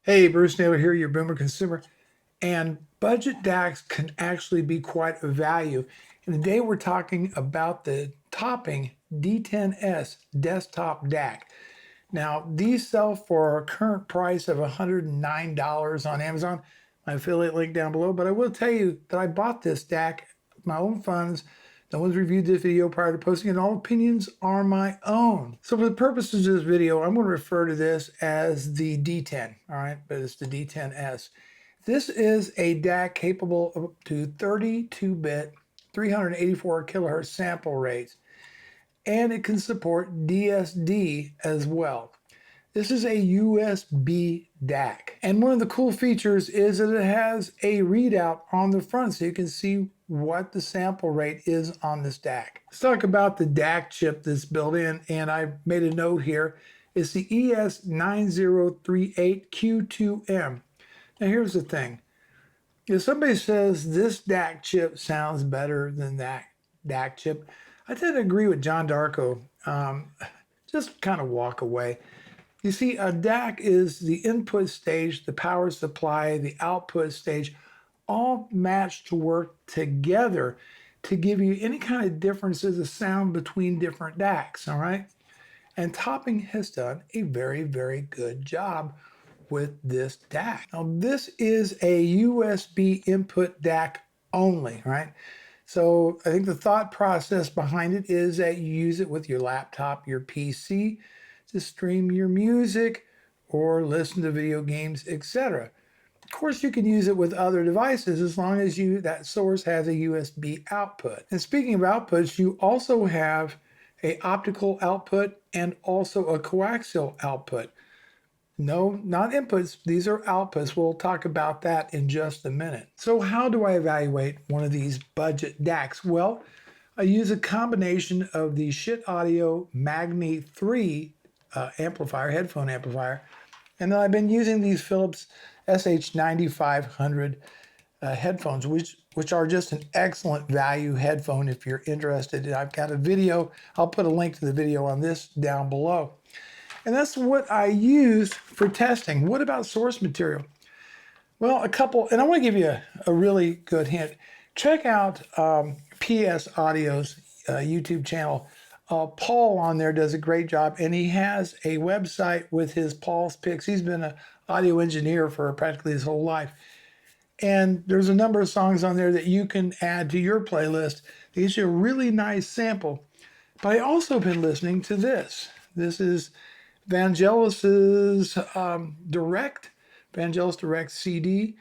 Hey, Bruce Naylor here, your boomer consumer. And budget DACs can actually be quite a value. And today we're talking about the topping D10s desktop DAC. Now, these sell for a current price of $109 on Amazon. My affiliate link down below. But I will tell you that I bought this DAC with my own funds. No one's reviewed this video prior to posting, and all opinions are my own. So for the purposes of this video, I'm going to refer to this as the D10, all right? But it's the D10s. This is a DAC capable of up to 32-bit, 384 kilohertz sample rates, and it can support DSD as well. This is a USB DAC. And one of the cool features is that it has a readout on the front so you can see what the sample rate is on this DAC. Let's talk about the DAC chip that's built in, and I made a note here. It's the ES9038Q2M. Now here's the thing. If somebody says this DAC chip sounds better than that DAC chip, I tend to agree with John Darko. Just kind of walk away. You see, a DAC is the input stage, the power supply, the output stage, all matched to work together to give you any kind of differences of sound between different DACs, all right? And Topping has done a very, very good job with this DAC. Now, this is a USB input DAC only, right? So I think the thought process behind it is that you use it with your laptop, your PC, to stream your music or listen to video games, etc. Of course, you can use it with other devices as long as that source has a USB output. And speaking of outputs, you also have an optical output and also a coaxial output. No, not inputs. These are outputs. We'll talk about that in just a minute. So how do I evaluate one of these budget DACs? Well, I use a combination of the Shit Audio Magni 3 amplifier, headphone amplifier, and then I've been using these Philips SH9500 headphones, which are just an excellent value headphone if you're interested. I've got a video. I'll put a link to the video on this down below. And that's what I use for testing. What about source material? Well, a couple, and I want to give you a really good hint. Check out PS Audio's YouTube channel. Paul on there does a great job, and he has a website with his Paul's picks. He's been an audio engineer for practically his whole life. And there's a number of songs on there that you can add to your playlist. It gives you a really nice sample. But I also been listening to this. This is Vangelis's Vangelis Direct CD.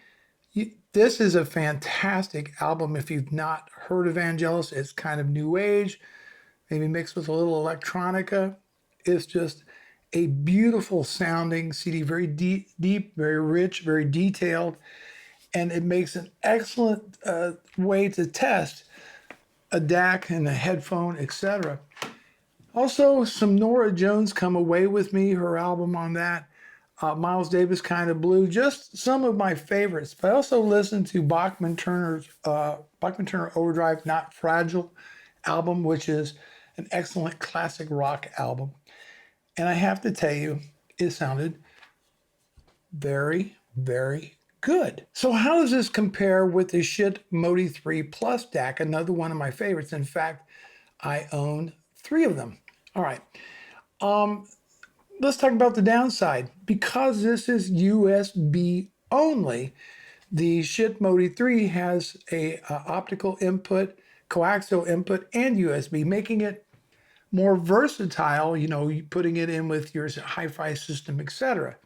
This is a fantastic album. If you've not heard of Vangelis, it's kind of new age, maybe mixed with a little electronica. It's just a beautiful sounding CD, very deep, very rich, very detailed, and it makes an excellent way to test a DAC and a headphone, etc. Also, some Nora Jones, Come Away With Me, her album on that. Miles Davis, Kind of Blue, just some of my favorites. But I also listened to Bachman Turner Overdrive, Not Fragile album, which is an excellent classic rock album. And I have to tell you, it sounded very, very good. So how does this compare with the Schiit Modi 3 Plus DAC, another one of my favorites? In fact, I own 3 of them. All right. Let's talk about the downside. Because this is USB only, the Schiit Modi 3 has a optical input, coaxial input, and USB, making it more versatile, putting it in with your hi-fi system, etc.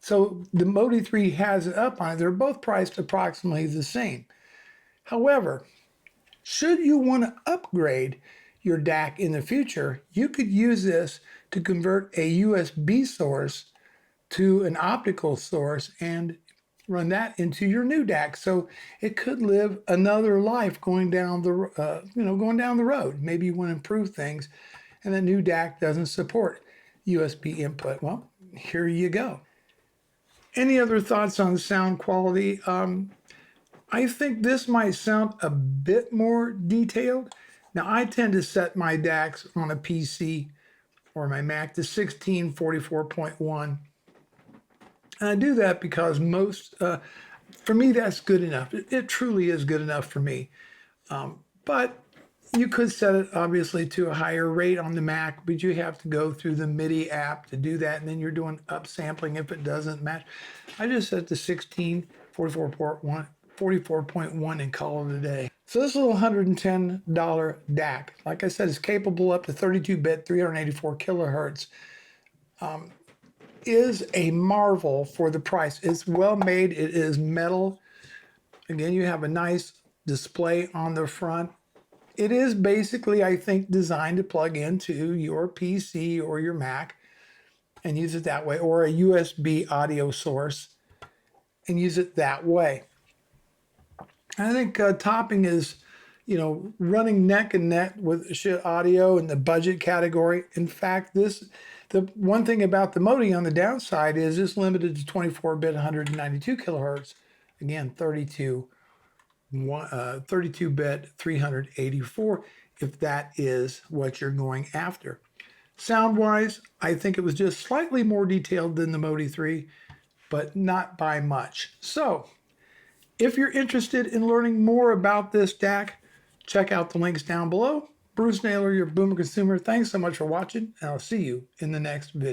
So the Modi 3 has it up on it. They're both priced approximately the same. However, should you want to upgrade your DAC in the future, you could use this to convert a USB source to an optical source and run that into your new DAC. So it could live another life going down the road. Maybe you want to improve things, and the new DAC doesn't support USB input. Well, here you go. Any other thoughts on sound quality? I think this might sound a bit more detailed. Now, I tend to set my DACs on a PC or my Mac to 1644.1. And I do that because for me, that's good enough. It truly is good enough for me. But you could set it obviously to a higher rate on the Mac, but you have to go through the MIDI app to do that. And then you're doing upsampling if it doesn't match. I just set to 16, 44.1 and call it a day. So this little $110 DAC, like I said, is capable up to 32-bit, 384 kilohertz. Is a marvel for the price. It's well made. It is metal. Again, you have a nice display on the front. It is basically, I think, designed to plug into your PC or your Mac and use it that way, or a USB audio source and use it that way. I think topping is, running neck and neck with audio in the budget category. In fact, the one thing about the Modi on the downside is it's limited to 24-bit, 192 kilohertz. Again, 32-bit, 384, if that is what you're going after. Sound-wise, I think it was just slightly more detailed than the Modi 3, but not by much. So, if you're interested in learning more about this DAC, check out the links down below. Bruce Naylor, your Boomer Consumer. Thanks so much for watching, and I'll see you in the next video.